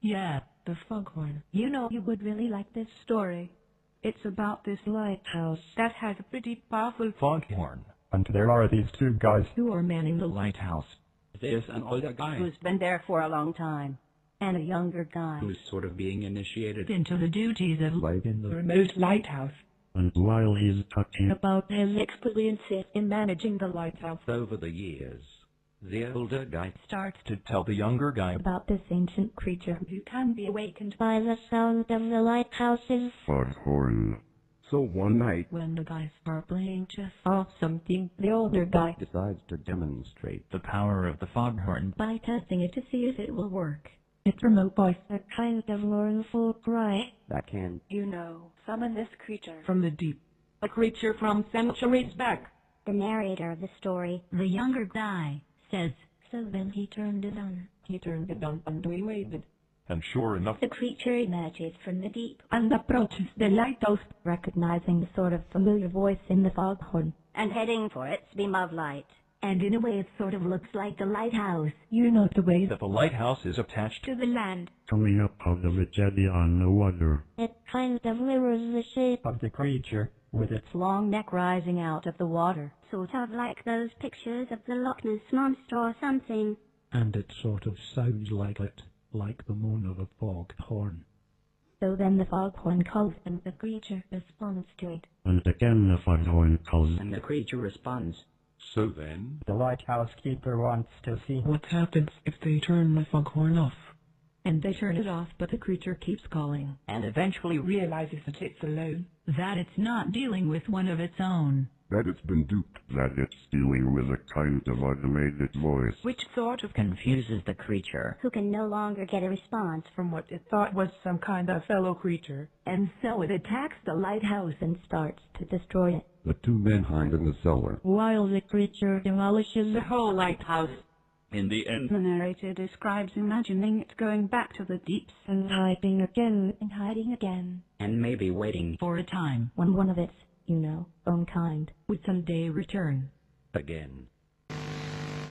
Yeah, the foghorn. You know you would really like this story. It's about this lighthouse that has a pretty powerful foghorn. And there are these two guys who are manning the lighthouse. There's an older guy who's been there for a long time, and a younger guy who's sort of being initiated into the duties of life in the remote lighthouse. And while he's talking About his experiences in managing the lighthouse over the years, the older guy starts to tell the younger guy about this ancient creature who can be awakened by the sound of the lighthouse's foghorn. So one night, when the guys are playing chess or something. The older guy decides to demonstrate the power of the foghorn by testing it to see if it will work. its remote voice A kind of mournful cry that can summon this creature from the deep. A creature from centuries back. The narrator of the story, The younger guy says, so then he turned it on. he turned it on and we waited. And sure enough, The creature emerges from the deep, And approaches the lighthouse, recognizing the sort of familiar voice in the foghorn, and heading for its beam of light. and in a way it sort of looks like the lighthouse. The way that the lighthouse is attached to the land. coming up out of a jetty on the water. It kind of mirrors the shape Of the creature, with its long neck rising out of the water, sort of like those pictures of the Loch Ness Monster or something. And it sort of sounds like it, like the moan of a foghorn. So then the foghorn calls and the creature responds to it. And again the foghorn calls. and the creature responds. So then, the lighthouse keeper wants to see What happens if they turn the foghorn off? And they turn it off, but the creature keeps calling, and eventually realizes that it's alone, that it's not dealing with one of its own, that it's been duped, that it's dealing with a kind of automated voice. which sort of confuses the creature Who can no longer get a response from what it thought was some kind of fellow creature, and so it attacks the lighthouse and starts to destroy it. The two men hide in the cellar. While the creature demolishes the whole lighthouse. In the end, The narrator describes imagining it going back to the deeps and hiding again and hiding again, and maybe waiting for a time when one of its, own kind would someday return. again.